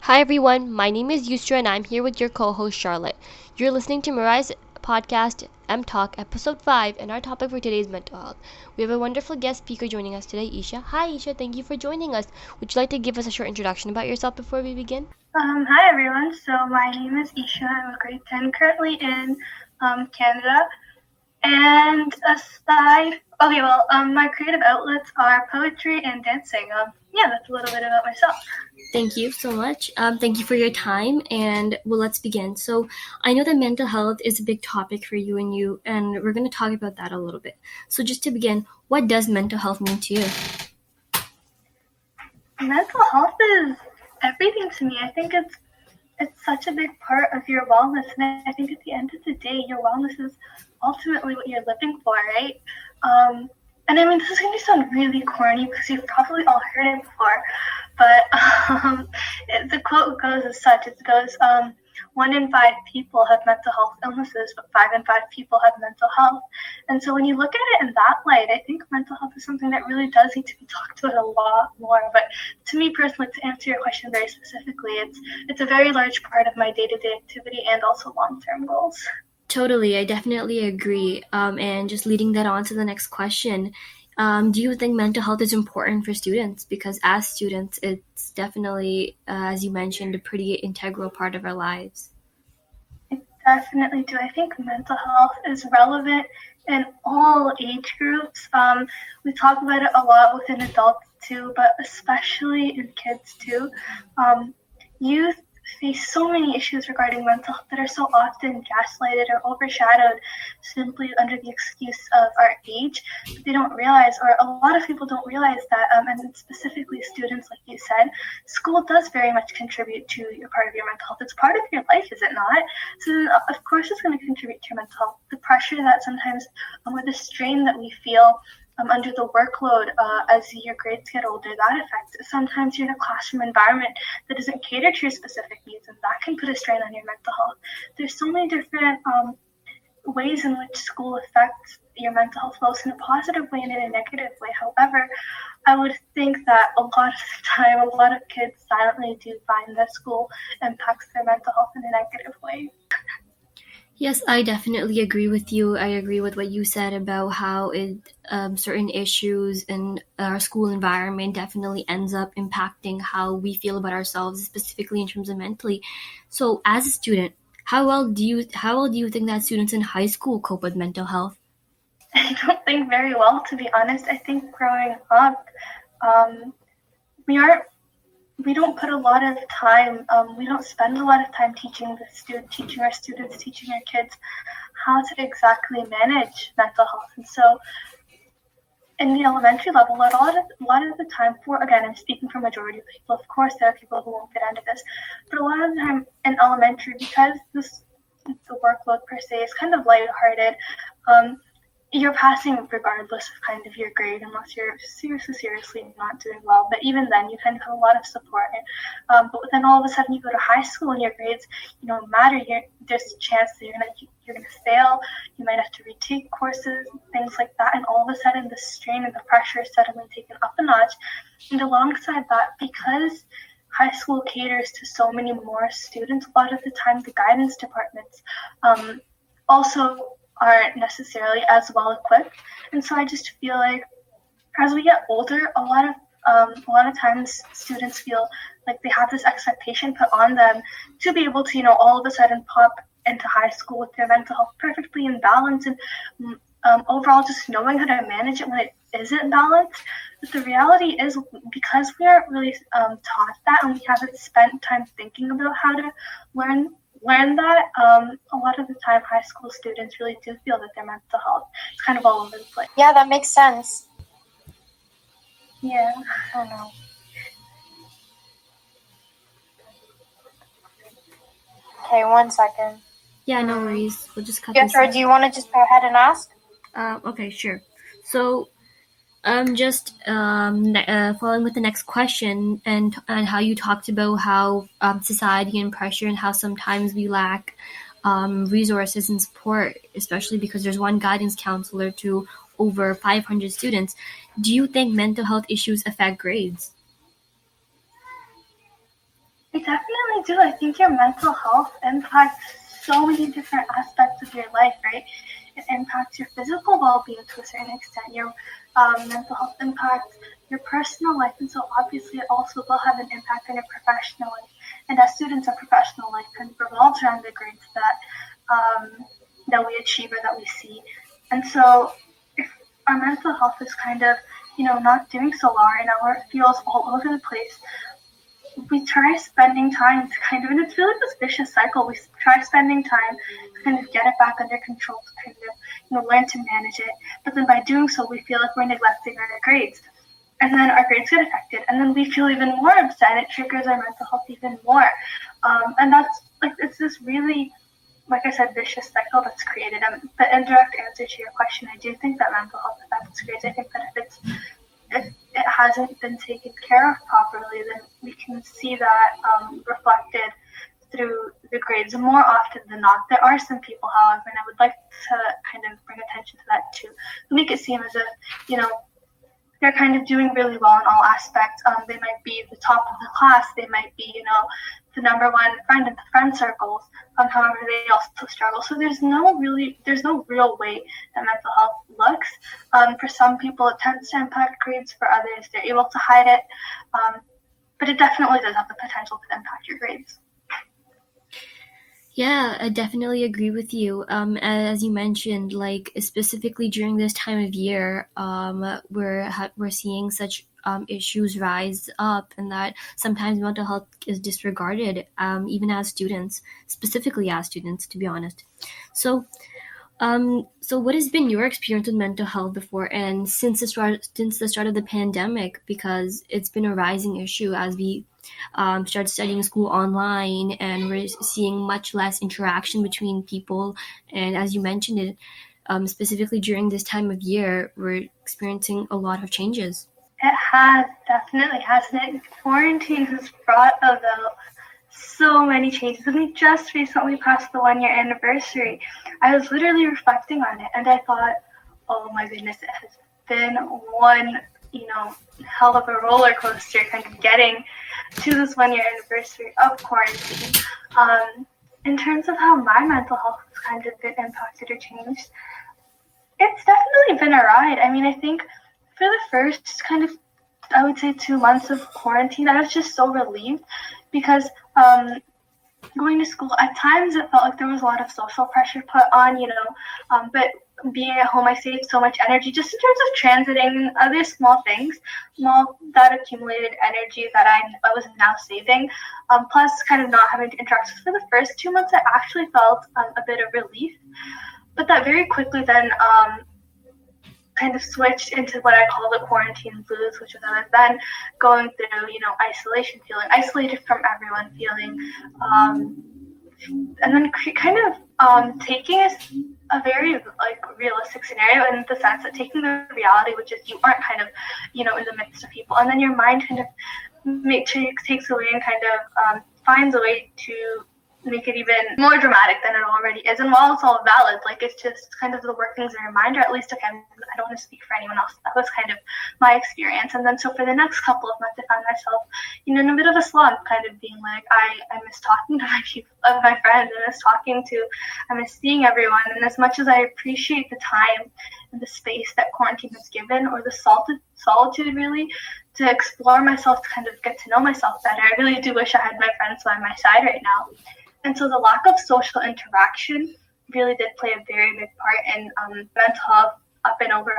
Hi everyone, my name is Yusra and I'm here with your co-host Charlotte. You're listening to MErai's podcast M Talk episode 5 and our topic for today is mental health. We have a wonderful guest speaker joining us today, Eesha. Hi Eesha, thank you for joining us. Would you like to give us a short introduction about yourself before we begin? Hi everyone, so my name is Eesha. I'm a grade 10 currently in Canada. And my creative outlets are poetry and dancing. That's a little bit about myself. Thank you so much. Thank you for your time, and let's begin. So, I know that mental health is a big topic for you, and we're going to talk about that a little bit. So, just to begin, what does mental health mean to you? Mental health is everything to me. I think it's such a big part of your wellness, and I think at the end of the day, your wellness is ultimately what you're living for, right? And I mean, this is going to sound really corny because you've probably all heard it before, but the quote goes as such. It goes, 1 in 5 people have mental health illnesses, but 5 in 5 people have mental health. And so when you look at it in that light, I think mental health is something that really does need to be talked about a lot more. But to me personally, to answer your question very specifically, it's a very large part of my day-to-day activity and also long-term goals. Totally, I definitely agree. And just leading that on to the next question, do you think mental health is important for students? Because as students, it's definitely, as you mentioned, a pretty integral part of our lives. I definitely do. I think mental health is relevant in all age groups. We talk about it a lot within adults too, but especially in kids too. Youth face so many issues regarding mental health that are so often gaslighted or overshadowed simply under the excuse of our age. They don't realize, or a lot of people don't realize that, and specifically students, like you said, school does very much contribute to your part of your mental health. It's part of your life, is it not? So of course it's going to contribute to your mental health. The pressure that sometimes, or the strain that we feel under the workload as your grades get older, that affects. Sometimes you're in a classroom environment that doesn't cater to your specific needs, and that can put a strain on your mental health. There's so many different ways in which school affects your mental health, both in a positive way and in a negative way. However, I would think that a lot of the time, a lot of kids silently do find that school impacts their mental health in a negative way. Yes, I definitely agree with you. I agree with what you said about how certain issues in our school environment definitely ends up impacting how we feel about ourselves, specifically in terms of mentally. So, as a student, how well do you think that students in high school cope with mental health? I don't think very well, to be honest. I think growing up, we don't put a lot of time, we don't spend a lot of time teaching our students, teaching our kids how to exactly manage mental health. And so in the elementary level, a lot of the time, again, I'm speaking for majority of people. Of course, there are people who won't fit into this, but a lot of the time in elementary, because the workload per se is kind of lighthearted, you're passing regardless of kind of your grade, unless you're seriously not doing well. But even then, you kind of have a lot of support. But then all of a sudden, you go to high school and your grades, matter. There's a chance that you're gonna fail. You might have to retake courses, things like that. And all of a sudden, the strain and the pressure is suddenly taken up a notch. And alongside that, because high school caters to so many more students, a lot of the time the guidance departments also aren't necessarily as well equipped. And so I just feel like as we get older, a lot of times students feel like they have this expectation put on them to be able to, all of a sudden pop into high school with their mental health perfectly in balance, and overall just knowing how to manage it when it isn't balanced. But the reality is, because we aren't really taught that, and we haven't spent time thinking about how to learn that, a lot of the time high school students really do feel that their mental health is kind of all over the place. Yeah, that makes sense. Yeah. I don't know. Okay, 1 second. Yeah, no worries. We'll just cut Yeah, this sure. out. Do you want to just go ahead and ask? Okay, sure. So, just following with the next question, and how you talked about how society and pressure, and how sometimes we lack resources and support, especially because there's one guidance counselor to over 500 students. Do you think mental health issues affect grades? I definitely do. I think your mental health impacts so many different aspects of your life, right? It impacts your physical well-being to a certain extent. Your mental health impacts your personal life, and so obviously it also will have an impact on your professional life. And as students, our professional life kind of revolves around the grades that we achieve or that we see. And so if our mental health is kind of, not doing so well right now, or it feels all over the place, we try spending time to kind of, and it's really this vicious cycle. We try spending time to kind of get it back under control, to kind of, learn to manage it. But then by doing so, we feel like we're neglecting our grades. And then our grades get affected, and then we feel even more upset, and it triggers our mental health even more. And that's, it's this really, like I said, vicious cycle that's created. And the indirect answer to your question, I do think that mental health affects grades. I think that if it hasn't been taken care of properly, then we can see that reflected through the grades more often than not. There are some people, however, and I would like to kind of bring attention to that too, who make it seem as if, they're kind of doing really well in all aspects. They might be the top of the class. They might be, the number one friend in the friend circles. However, they also struggle. So there's no real way that mental health looks. For some people, it tends to impact grades. For others, they're able to hide it. But it definitely does have the potential to impact your grades. Yeah, I definitely agree with you. As you mentioned, like specifically during this time of year, we're seeing such issues rise up, and that sometimes mental health is disregarded, even as students, specifically as students, to be honest. So what has been your experience with mental health before and since the start of the pandemic? Because it's been a rising issue as we start studying school online, and we're seeing much less interaction between people. And as you mentioned it, specifically during this time of year, we're experiencing a lot of changes. It has, definitely, hasn't it? Quarantine has brought about so many changes. And we just recently passed the 1-year anniversary. I was literally reflecting on it, and I thought, oh my goodness, it has been one, hell of a roller coaster kind of getting to this 1-year anniversary of quarantine. In terms of how my mental health has kind of been impacted or changed, it's definitely been a ride. I mean, I think for the first kind of, I would say 2 months of quarantine, I was just so relieved because going to school, at times it felt like there was a lot of social pressure put on, but being at home, I saved so much energy just in terms of transiting other small things, that accumulated energy that I was now saving, plus kind of not having to interact. So for the first 2 months, I actually felt a bit of relief, but that very quickly then kind of switched into what I call the quarantine blues, which was I was then going through, isolation, feeling isolated from everyone, feeling, and then kind of taking a very realistic scenario in the sense that taking the reality, which is you aren't kind of, in the midst of people, and then your mind kind of takes away and kind of finds a way to make it even more dramatic than it already is. And while it's all valid, it's just kind of the workings of your mind, or at least, again, I don't want to speak for anyone else. That was kind of my experience. And then so for the next couple of months, I found myself, in a bit of a slump, kind of being like, I miss talking to my friends, I miss seeing everyone. And as much as I appreciate the time and the space that quarantine has given, or the solitude really, to explore myself, to kind of get to know myself better, I really do wish I had my friends by my side right now. And so the lack of social interaction really did play a very big part in mental health up and over.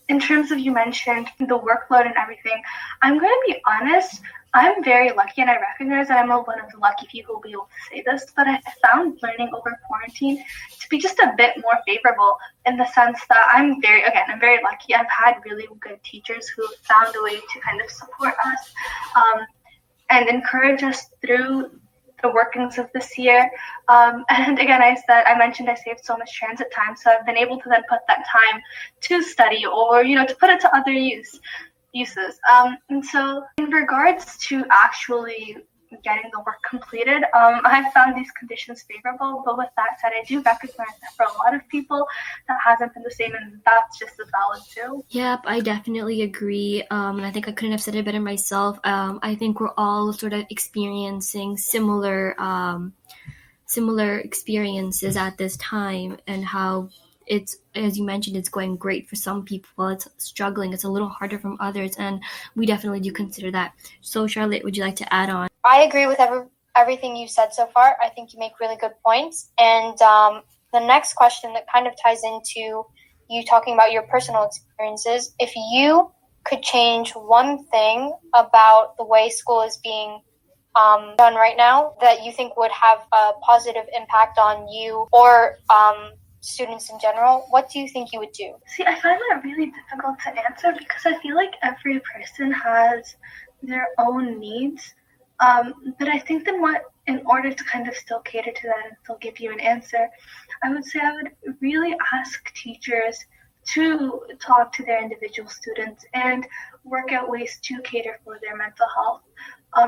In terms of, you mentioned the workload and everything, I'm going to be honest, I'm very lucky, and I recognize that I'm one of the lucky people who will be able to say this, but I found learning over quarantine to be just a bit more favorable, in the sense that I'm very lucky. I've had really good teachers who found a way to kind of support us and encourage us through the workings of this year. And again, I mentioned I saved so much transit time, so I've been able to then put that time to study, or, to put it to other uses. And so in regards to actually getting the work completed. I've found these conditions favorable, but with that said, I do recognize that for a lot of people that hasn't been the same, and that's just as valid too. Yep, I definitely agree. And I think I couldn't have said it better myself. I think we're all sort of experiencing similar experiences at this time, and how it's, as you mentioned, it's going great for some people. It's struggling. It's a little harder from others, and we definitely do consider that. So, Charlotte, would you like to add on? I agree with everything you said so far. I think you make really good points. And the next question that kind of ties into you talking about your personal experiences, if you could change one thing about the way school is being done right now that you think would have a positive impact on you or students in general, what do you think you would do? See, I find that really difficult to answer because I feel like every person has their own needs. But I think in order to kind of still cater to that and still give you an answer, I would say I would really ask teachers to talk to their individual students and work out ways to cater for their mental health,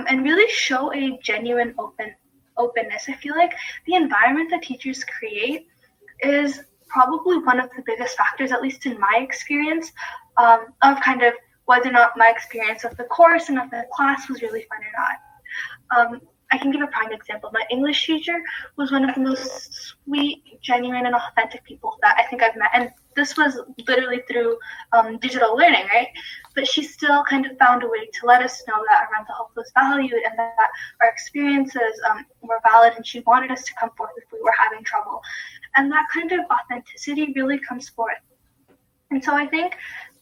and really show a genuine openness. I feel like the environment that teachers create is probably one of the biggest factors, at least in my experience, of kind of whether or not my experience of the course and of the class was really fun or not. I can give a prime example. My English teacher was one of the most sweet, genuine, and authentic people that I think I've met. And this was literally through digital learning, right? But she still kind of found a way to let us know that our mental health was valued and that our experiences were valid, and she wanted us to come forth if we were having trouble. And that kind of authenticity really comes forth. And so I think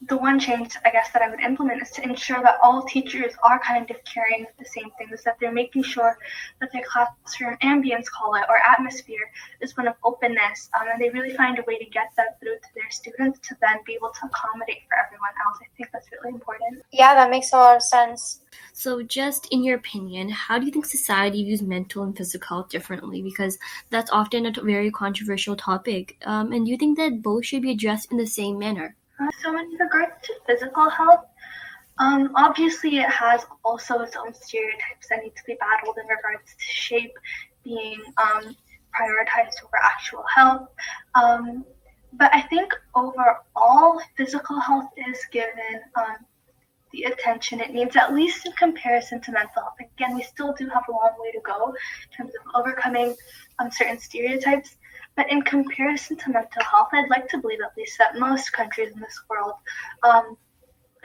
the one change, I guess, that I would implement is to ensure that all teachers are kind of carrying the same things, that they're making sure that their classroom ambience, call it, or atmosphere is one of openness, and they really find a way to get that through to their students to then be able to accommodate for everyone else. I think that's really important. Yeah, that makes a lot of sense. So just in your opinion, how do you think society views mental and physical health differently? Because that's often a very controversial topic. And do you think that both should be addressed in the same manner? So in regards to physical health, obviously it has also its own stereotypes that need to be battled in regards to shape being prioritized over actual health. But I think overall, physical health is given the attention it needs, at least in comparison to mental health. Again, we still do have a long way to go in terms of overcoming certain stereotypes. But in comparison to mental health, I'd like to believe at least that most countries in this world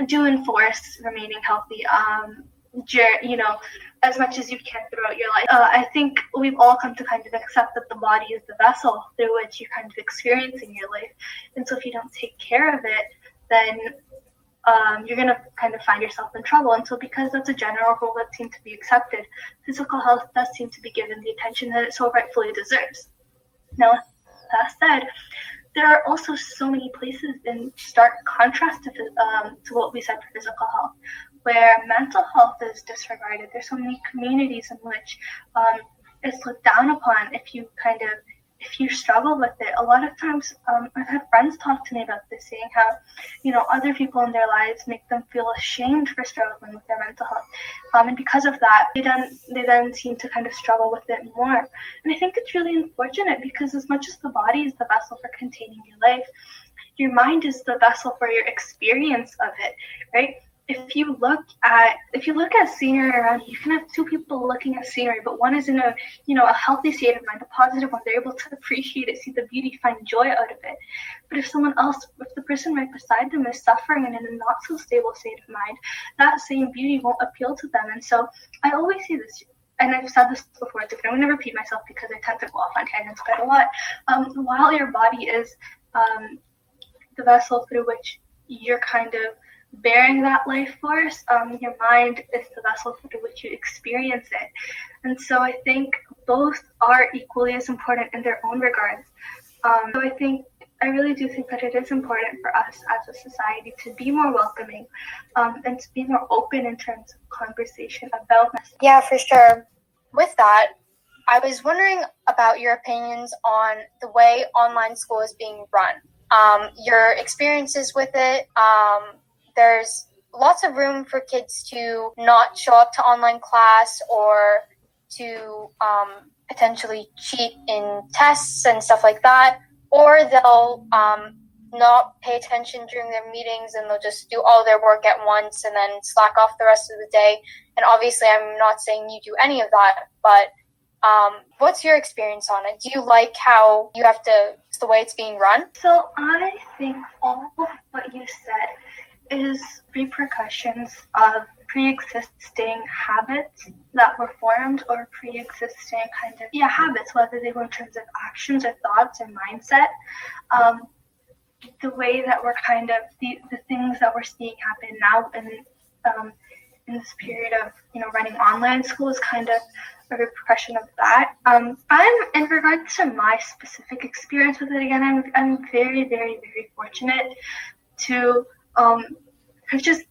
do enforce remaining healthy, as much as you can throughout your life. I think we've all come to kind of accept that the body is the vessel through which you're kind of experiencing your life. And so if you don't take care of it, then you're going to kind of find yourself in trouble. And so because that's a general rule that seems to be accepted, physical health does seem to be given the attention that it so rightfully deserves. Now, that said, there are also so many places in stark contrast to what we said for physical health, where mental health is disregarded. There's so many communities in which it's looked down upon if you struggle with it. A lot of times, I've had friends talk to me about this, saying how, other people in their lives make them feel ashamed for struggling with their mental health. And because of that, they then seem to kind of struggle with it more. And I think it's really unfortunate because as much as the body is the vessel for containing your life, your mind is the vessel for your experience of it, right? If you look at scenery around you, you can have two people looking at scenery, but one is in a healthy state of mind, a positive one. They're able to appreciate it, see the beauty, find joy out of it. But if the person right beside them is suffering and in a not so stable state of mind, that same beauty won't appeal to them. And so I always see this, and I've said this before, I'm going to repeat myself because I tend to go off on tangents quite a lot. While your body is the vessel through which you're kind of bearing that life force, your mind is the vessel through which you experience it. And so I think both are equally as important in their own regards. So I really do think that it is important for us as a society to be more welcoming, and to be more open in terms of conversation about this. Yeah, for sure. With that, I was wondering about your opinions on the way online school is being run. Your experiences with it. There's lots of room for kids to not show up to online class or to potentially cheat in tests and stuff like that, or they'll not pay attention during their meetings and they'll just do all their work at once and then slack off the rest of the day. And obviously, I'm not saying you do any of that, but what's your experience on it? Do you like how you have to, it's the way it's being run? So I think all of what you said is repercussions of pre-existing habits that were formed, or pre-existing kind of habits, whether they were in terms of actions or thoughts or mindset. The way that we're kind of the things that we're seeing happen now in this period of running online school is kind of a repercussion of that. I'm in regards to my specific experience with it. Again, I'm very, very, very fortunate to have just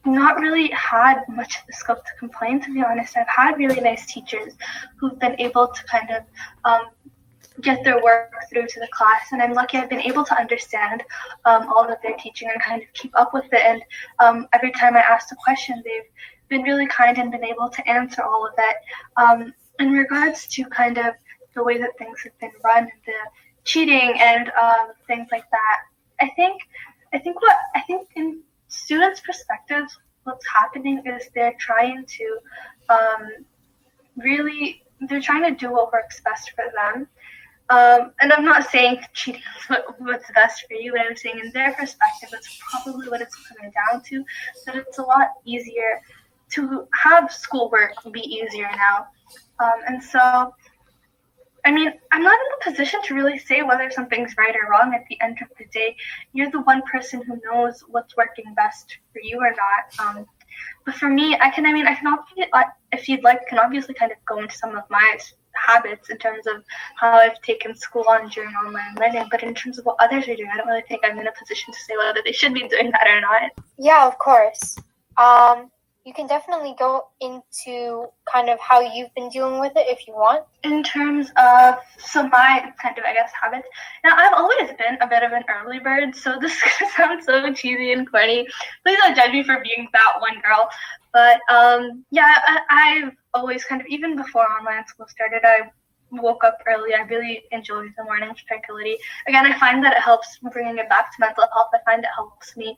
not really had much of the scope to complain, to be honest. I've had really nice teachers who've been able to kind of get their work through to the class, and I'm lucky I've been able to understand all that they're teaching and kind of keep up with it. And every time I ask a question, they've been really kind and been able to answer all of it. In regards to kind of the way that things have been run, the cheating and things like that, I think in students' perspectives, what's happening is they're trying to do what works best for them. And I'm not saying cheating is what's best for you, but I'm saying in their perspective, that's probably what it's coming down to, that it's a lot easier to have schoolwork be easier now. And so, I mean, I'm not in the position to really say whether something's right or wrong. At the end of the day, you're the one person who knows what's working best for you or not. But for me, I can obviously, if you'd like, can obviously kind of go into some of my habits in terms of how I've taken school on during online learning. But in terms of what others are doing, I don't really think I'm in a position to say whether they should be doing that or not. Yeah, of course. You can definitely go into kind of how you've been dealing with it if you want. In terms of, my kind of, habits. Now, I've always been a bit of an early bird, so this sounds so cheesy and corny. Please don't judge me for being that one girl. But, I've always kind of, even before online school started, I woke up early. I really enjoyed the morning tranquility. Again, I find that it helps bringing it back to mental health. I find it helps me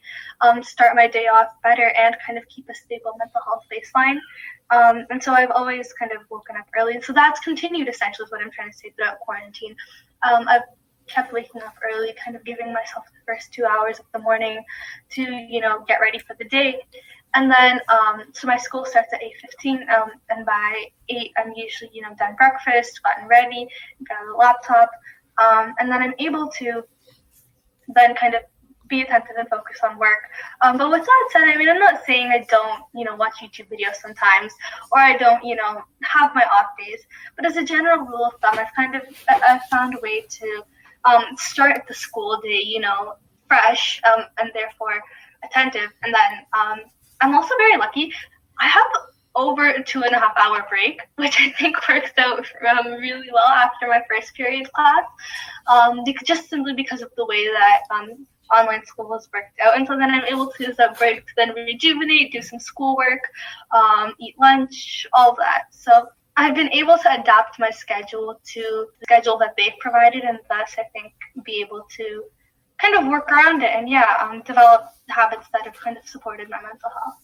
start my day off better and kind of keep a stable mental health baseline. And so I've always kind of woken up early. And so that's continued essentially is what I'm trying to say throughout quarantine. I've kept waking up early, kind of giving myself the first 2 hours of the morning to, get ready for the day. And then, so my school starts at 8:15, and by 8, I'm usually, done breakfast, gotten ready, got the laptop, and then I'm able to then kind of be attentive and focus on work. But with that said, I'm not saying I don't, watch YouTube videos sometimes, or I don't, have my off days. But as a general rule of thumb, I've found a way to start the school day, fresh, and therefore attentive. And then, I'm also very lucky. I have over a 2.5 hour break, which I think works out really well after my first period class, just simply because of the way that online school was worked out. And so then I'm able to use that break to then rejuvenate, do some schoolwork, eat lunch, all that. So I've been able to adapt my schedule to the schedule that they've provided, and thus I think be able to kind of work around it and develop habits that have kind of supported my mental health.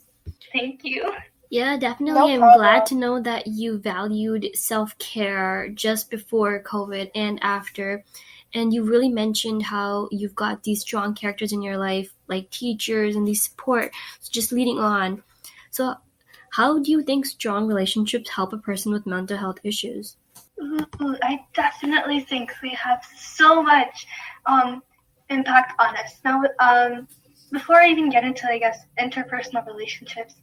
Thank you. Yeah, definitely. No I'm problem. glad to know that you valued self-care just before COVID and after. And you really mentioned how you've got these strong characters in your life, like teachers and these support, so just leading on. So how do you think strong relationships help a person with mental health issues? I definitely think they have so much impact on us. Now, before I even get into, interpersonal relationships,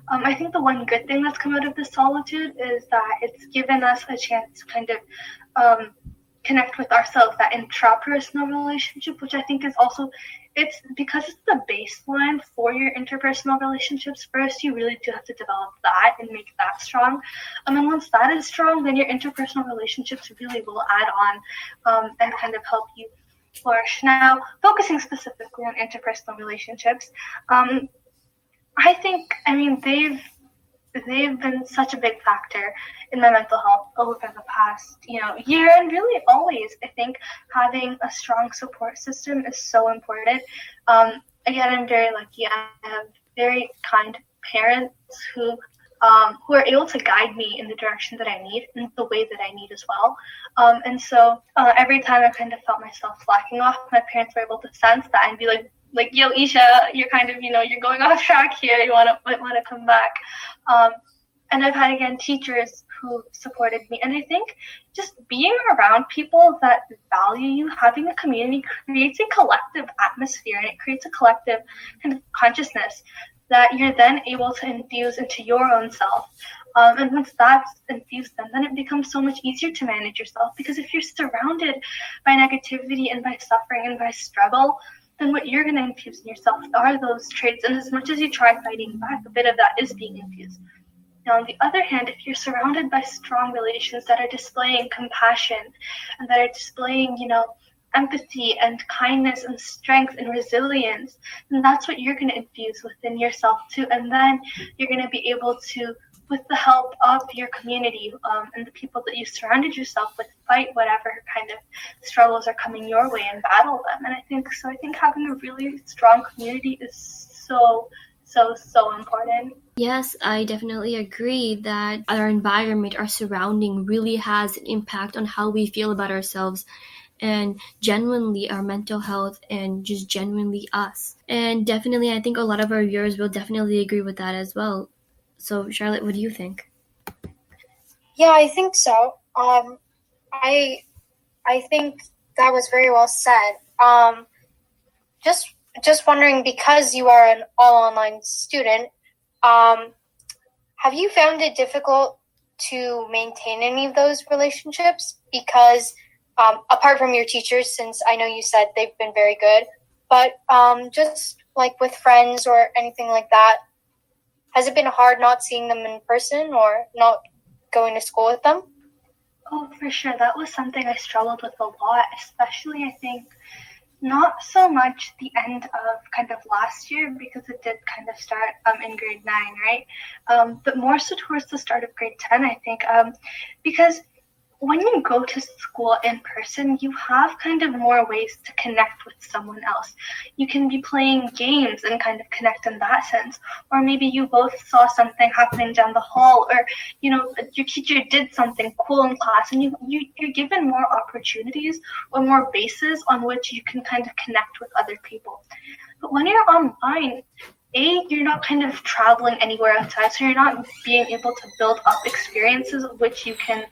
I think the one good thing that's come out of this Solitude is that it's given us a chance to kind of connect with ourselves, that intrapersonal relationship, which I think is also, it's because it's the baseline for your interpersonal relationships. First, you really do have to develop that and make that strong. And once that is strong, then your interpersonal relationships really will add on and kind of help you flourish. Now, focusing specifically on interpersonal relationships, I think, they've been such a big factor in my mental health over the past, year, and really always. I think having a strong support system is so important. Again, I'm very lucky. I have very kind parents who are able to guide me in the direction that I need and the way that I need as well. And so every time I kind of felt myself slacking off, my parents were able to sense that and be like, yo, Eesha, you're kind of, you're going off track here. You want to come back. And I've had, again, teachers who supported me. And I think just being around people that value you, having a community creates a collective atmosphere, and it creates a collective kind of consciousness that you're then able to infuse into your own self. And once that's infused, then it becomes so much easier to manage yourself. Because if you're surrounded by negativity and by suffering and by struggle, then what you're going to infuse in yourself are those traits. And as much as you try fighting back, a bit of that is being infused. Now, on the other hand, if you're surrounded by strong relations that are displaying compassion and that are displaying, empathy and kindness and strength and resilience, then that's what you're going to infuse within yourself too. And then you're going to be able to, with the help of your community and the people that you surrounded yourself with, fight whatever kind of struggles are coming your way and battle them. And I think having a really strong community is so important. Yes, I definitely agree that our environment, our surrounding really has an impact on how we feel about ourselves and genuinely our mental health and just genuinely us. And definitely, I think a lot of our viewers will definitely agree with that as well. So, Charlotte, what do you think? Yeah, I think so. I think that was very well said. Just wondering, because you are an all-online student, have you found it difficult to maintain any of those relationships? Because apart from your teachers, since I know you said they've been very good, but just like with friends or anything like that, has it been hard not seeing them in person or not going to school with them? Oh, for sure. That was something I struggled with a lot, especially, I think, not so much the end of kind of last year, because it did kind of start in grade 9, right? But more so towards the start of grade 10, I think, because when you go to school in person, you have kind of more ways to connect with someone else. You can be playing games and kind of connect in that sense. Or maybe you both saw something happening down the hall, or, your teacher did something cool in class, and you're given more opportunities or more bases on which you can kind of connect with other people. But when you're online, you're not kind of traveling anywhere outside, so you're not being able to build up experiences which you can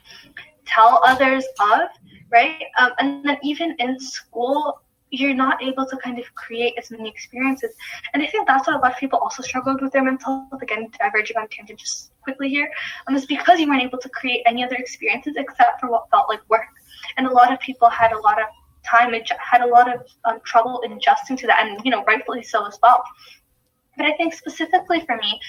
tell others of, right? And then even in school, you're not able to kind of create as many experiences. And I think that's why a lot of people also struggled with their mental health. Again, diverging on tangent just quickly here, is because you weren't able to create any other experiences except for what felt like work. And a lot of people had a lot of time, had a lot of trouble adjusting to that, and rightfully so as well. But I think specifically for me,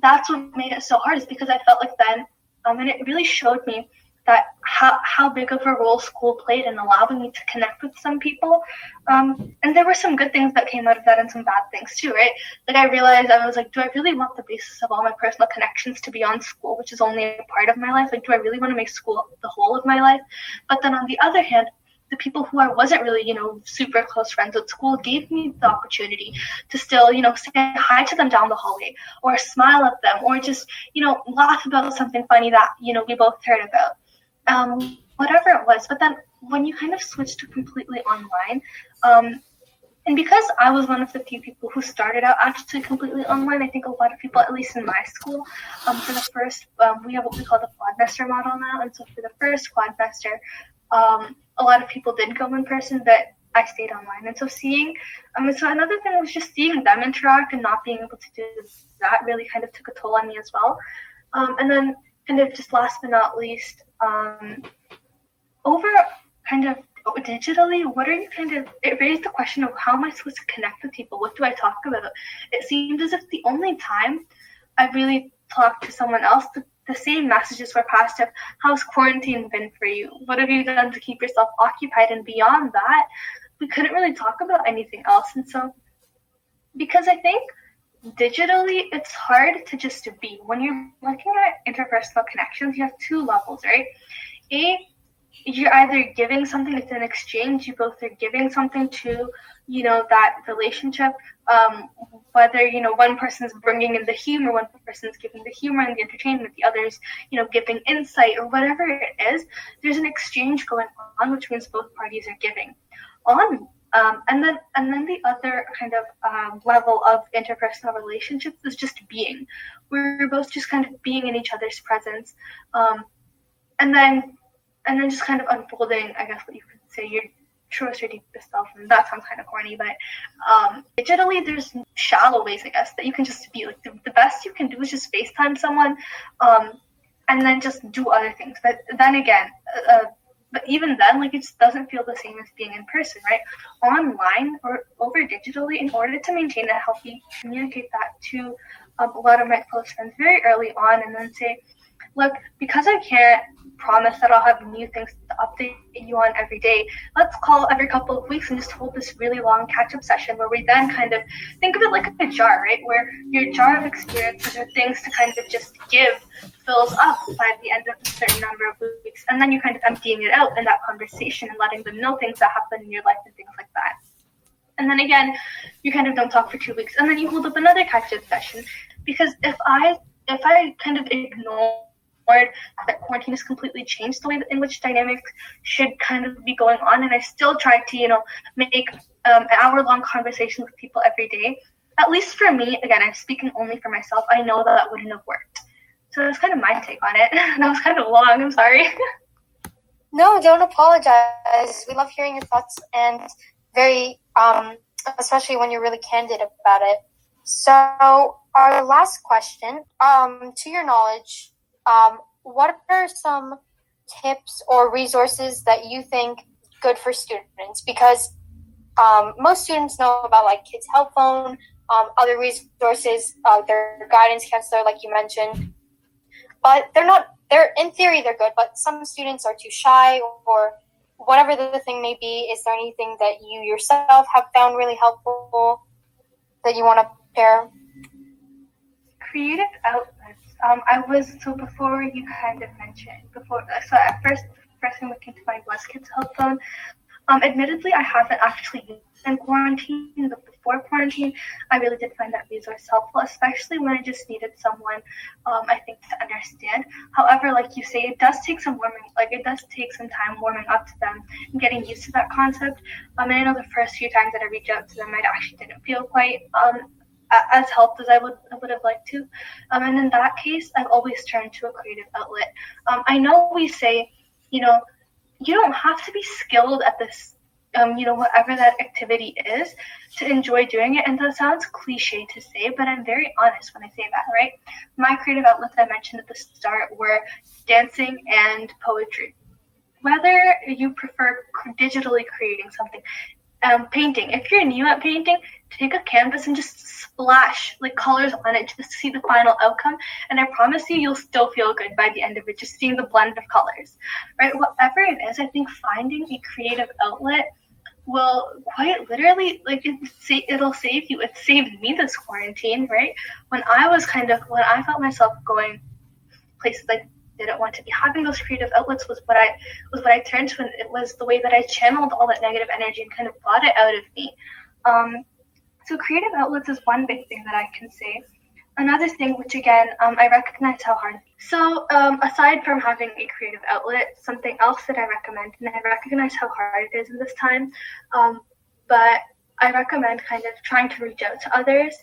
that's what made it so hard, is because I felt like then, and it really showed me that how big of a role school played in allowing me to connect with some people. And there were some good things that came out of that and some bad things too, right? Like, I realized, I was like, do I really want the basis of all my personal connections to be on school, which is only a part of my life? Like, do I really want to make school the whole of my life? But then on the other hand, the people who I wasn't really, super close friends at school gave me the opportunity to still, say hi to them down the hallway, or smile at them, or just, laugh about something funny that, we both heard about. Whatever it was. But then when you kind of switch to completely online, and because I was one of the few people who started out actually completely online, I think a lot of people, at least in my school, for the first, we have what we call the quadmester model now, and so for the first quadmester, a lot of people did go in person, but I stayed online. And so so another thing was just seeing them interact and not being able to do that really kind of took a toll on me as well. And then kind of just last but not least, over kind of digitally, it raised the question of how am I supposed to connect with people? What do I talk about? It seemed as if the only time I really talked to someone else, the same messages were passed of, how's quarantine been for you? What have you done to keep yourself occupied? And beyond that, we couldn't really talk about anything else. And so, because I think digitally, it's hard to just be. When you're looking at interpersonal connections, you have two levels, right? A, you're either giving something, it's an exchange, you both are giving something to, that relationship, whether, one person's bringing in the humor, one person's giving the humor and the entertainment, the other's, giving insight or whatever it is, there's an exchange going on, which means both parties are giving. And then the other kind of level of interpersonal relationships is just being. We're both just kind of being in each other's presence, and then just kind of unfolding, I guess what you could say, your truest or deepest self. And that sounds kind of corny, but digitally, there's shallow ways, I guess, that you can just be. Like the best you can do is just FaceTime someone, and then just do other things. But then again, but even then, like, it just doesn't feel the same as being in person, right? Online or over digitally, in order to maintain a healthy, communicate that to a lot of my close friends very early on, and then say, look, because I can't promise that I'll have new things to update you on every day, let's call every couple of weeks and just hold this really long catch-up session where we then kind of think of it like a jar, right? Where your jar of experiences or things to kind of just give fills up by the end of a certain number of weeks, and then you're kind of emptying it out in that conversation and letting them know things that happen in your life and things like that. And then again, you kind of don't talk for 2 weeks, and then you hold up another catch-up session. Because if I kind of ignore that quarantine has completely changed the way in which dynamics should kind of be going on, and I still try to, make an hour-long conversation with people every day, at least for me, again, I'm speaking only for myself, I know that wouldn't have worked. So that's kind of my take on it. That was kind of long, I'm sorry. No, don't apologize. We love hearing your thoughts, and very, especially when you're really candid about it. So our last question, to your knowledge, what are some tips or resources that you think good for students? Because most students know about like Kids Help Phone, other resources, their guidance counselor, like you mentioned, but they're in theory they're good, but some students are too shy or whatever the thing may be. Is there anything that you yourself have found really helpful that you want to share? Creative outlets. Before you kind of mentioned, so at first, the first thing that came to mind was Kids Help Phone. Admittedly, I haven't actually used it in quarantine, but before quarantine, I really did find that resource helpful, especially when I just needed someone, I think, to understand. However, like you say, it does take some time warming up to them and getting used to that concept. And I know the first few times that I reached out to them, I actually didn't feel quite as helped as I would have liked to. And in that case, I've always turned to a creative outlet. I know we say, you don't have to be skilled at this, whatever that activity is to enjoy doing it. And that sounds cliche to say, but I'm very honest when I say that, right? My creative outlets I mentioned at the start were dancing and poetry. Whether you prefer digitally creating something, painting. If you're new at painting, take a canvas and just splash like colors on it just to see the final outcome, and I promise you'll still feel good by the end of it, just seeing the blend of colors, right? Whatever it is, I think finding a creative outlet will quite literally, like, it'll save you. It saved me this quarantine, right? When I felt myself going places I didn't want to be, having those creative outlets was what I turned to, and it was the way that I channeled all that negative energy and kind of brought it out of me. So creative outlets is one big thing that I can say. Another thing, which again, I recognize how hard. So aside from having a creative outlet, something else that I recommend, and I recognize how hard it is in this time, but I recommend kind of trying to reach out to others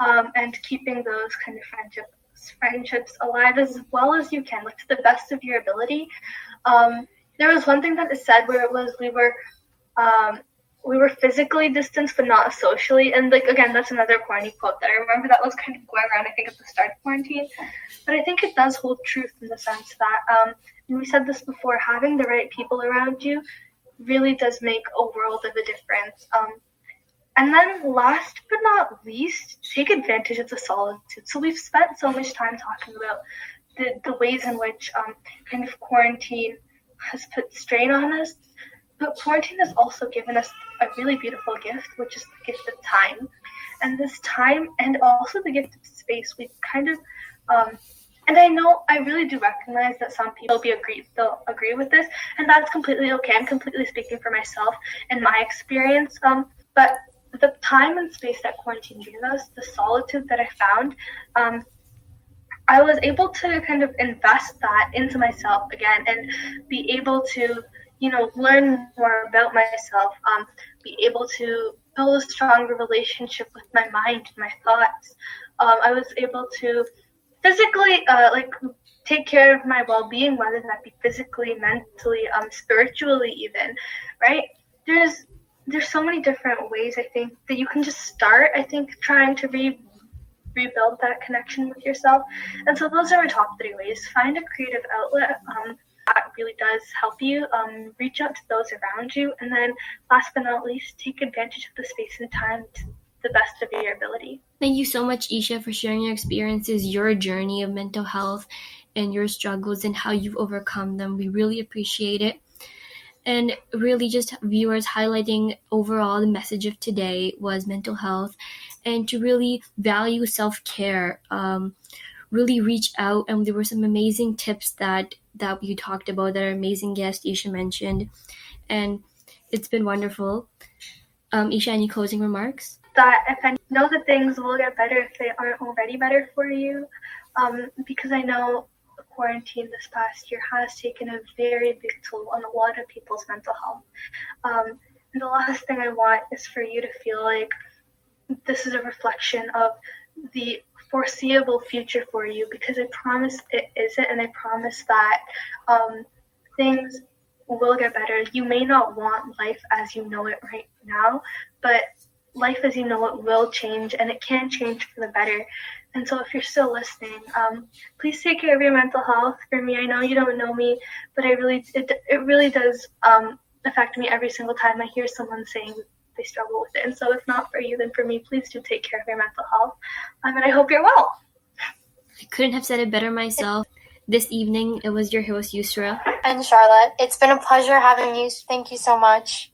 and keeping those kind of friendships alive as well as you can, like to the best of your ability. There was one thing that is said where it was we were physically distanced but not socially, and like again, that's another corny quote that I remember that was kind of going around, I think, at the start of quarantine, but I think it does hold truth in the sense that and we said this before, having the right people around you really does make a world of a difference. And then last but not least, take advantage of the solitude. So we've spent so much time talking about the ways in which kind of quarantine has put strain on us, but quarantine has also given us a really beautiful gift, which is the gift of time. And this time and also the gift of space, we kind of, and I know I really do recognize that some people they'll agree with this, and that's completely okay. I'm completely speaking for myself and my experience. But the time and space that quarantine gave us, the solitude that I found, I was able to kind of invest that into myself again and be able to, learn more about myself, be able to build a stronger relationship with my mind and my thoughts. I was able to physically, take care of my well-being, whether that be physically, mentally, spiritually even, right? There's so many different ways, I think, that you can just start, I think, trying to rebuild that connection with yourself. And so those are my top 3 ways. Find a creative outlet that really does help you. Reach out to those around you. And then last but not least, take advantage of the space and time to the best of your ability. Thank you so much, Eesha, for sharing your experiences, your journey of mental health, and your struggles and how you've overcome them. We really appreciate it. And really just viewers highlighting overall the message of today was mental health and to really value self-care, really reach out. And there were some amazing tips that we talked about that our amazing guest Eesha mentioned. And it's been wonderful. Eesha, any closing remarks? That if I know that things will get better if they aren't already better for you, because I know quarantine this past year has taken a very big toll on a lot of people's mental health. And the last thing I want is for you to feel like this is a reflection of the foreseeable future for you, because I promise it isn't, and I promise that things will get better. You may not want life as you know it right now, but life as you know it will change, and it can change for the better. And so if you're still listening, please take care of your mental health. For me, I know you don't know me, but it really does affect me every single time I hear someone saying they struggle with it. And so if not for you, then for me, please do take care of your mental health. And I hope you're well. I couldn't have said it better myself. This evening, it was your host, Yusra. And Charlotte. It's been a pleasure having you. Thank you so much.